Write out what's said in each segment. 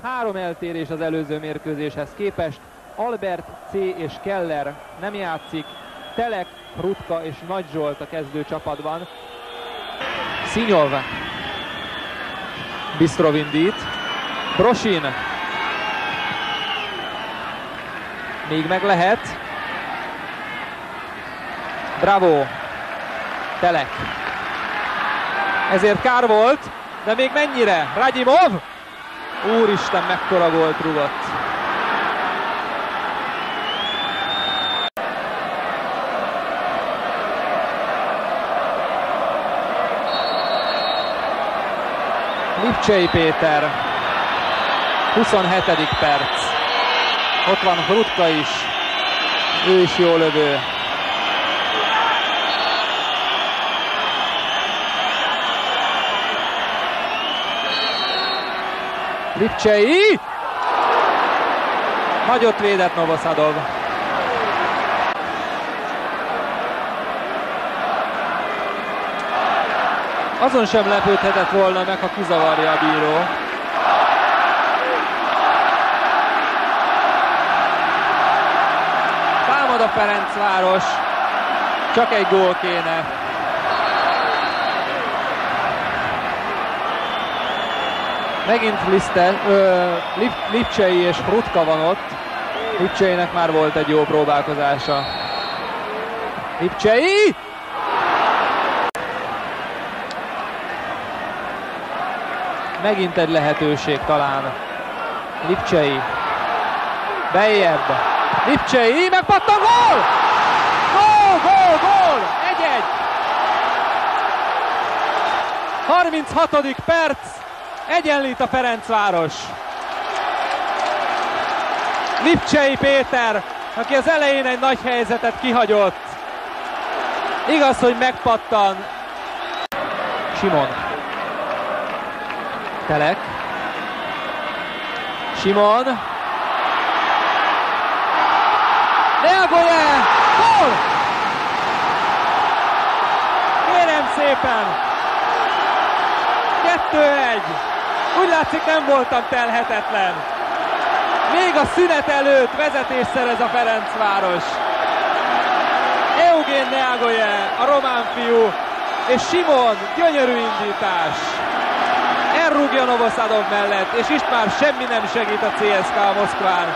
3 eltérés az előző mérkőzéshez képest. Albert, C. és Keller nem játszik, Telek, Rutka és Nagy Zsolt a kezdő csapatban. Szinyov Bistrov indít, Brosin még meg lehet, Bravo, Telek, ezért kár volt, de még mennyire? Ragyimov! Úristen, mekkora gólt rúgott! Lipcsei Péter, 27. perc. Ott van Rutka is, ő is jó lövő. Lipcsei! Nagyot védett Novosadov. Azon sem lepődhetett volna meg, ha kizavarja a bíró. Támad a Ferencváros, csak egy gól kéne. Megint Lipcsei és Rutka van ott. Lipcseinek már volt egy jó próbálkozása. Lipcsei! Megint egy lehetőség talán. Lipcsei. Bejjebb. Lipcsei, megpattan, gól! Gól, gól, gól! 1-1. 36. perc. Egyenlít a Ferencváros. Lipcsei Péter, aki az elején egy nagy helyzetet kihagyott. Igaz, hogy megpattan. Simon. Telek. Simon. Neagoye! Gól! Kérem szépen! 2-1. Úgy látszik, nem voltam telhetetlen. Még a szünet előtt vezetést szerez a Ferencváros. Eugén Neagoye, a román fiú, és Simon, gyönyörű indítás. Elrúgja Novosadov mellett, és itt már semmi nem segít a CSKA Moszkván.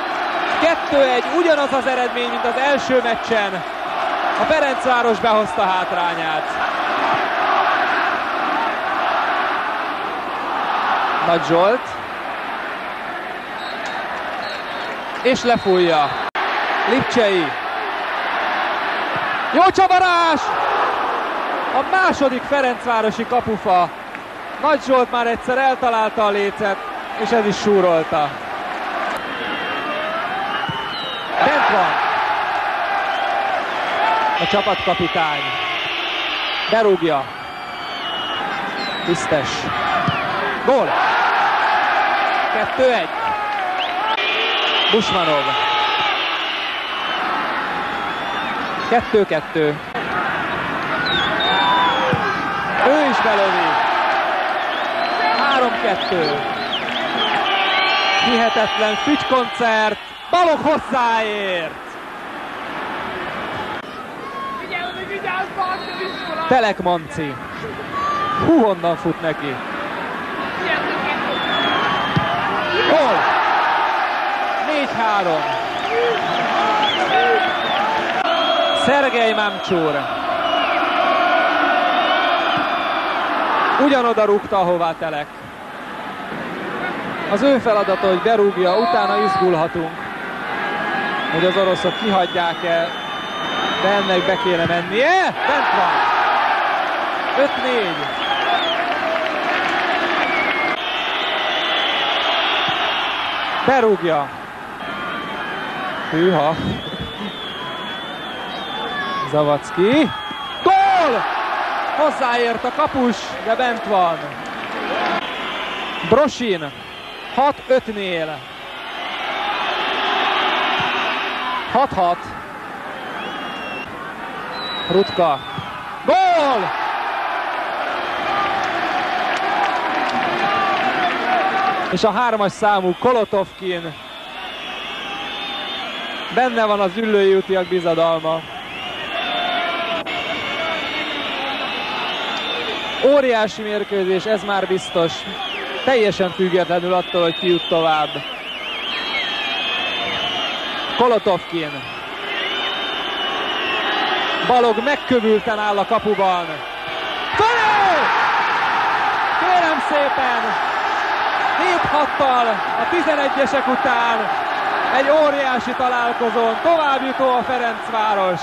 2-1, ugyanaz az eredmény, mint az első meccsen. A Ferencváros behozta hátrányát. Nagy Zsolt. És lefújja. Lipcsei. Jó csavarás! A második ferencvárosi kapufa. Nagy Zsolt már egyszer eltalálta a lécet, és ez is súrolta. Bent van a csapatkapitány. Berúgja. Tisztes. Gól! 2-1. Busmanov. 2-2. Ő is belövi. 3-2. Hihetetlen fügykoncert. Balogh hozzáért. Telek Manci. Hú, honnan fut neki. Gól! 4-3. Szergej Mamcsur. Ugyanoda rúgta, ahová Telek. Az ő feladata, hogy berúgja, utána izgulhatunk, hogy az oroszok kihagyják-e, de ennek be kéne mennie. Bent van. 5-4. Berúgja. Hűha. Zavacki. Gól! Hozzáért a kapus, de bent van. Brosin. 6-5-nél. 6-6. Rutka. Gól! és a 3-as számú Kolotovkin. Benne van az Üllői útiak bizadalma. Óriási mérkőzés, ez már biztos. Teljesen függetlenül attól, hogy ki jut tovább. Kolotovkin. Balog megkövülten áll a kapuban. Fölé! Kérem szépen! 7-6-tal a 11-esek után egy óriási találkozón továbbjutó a Ferencváros.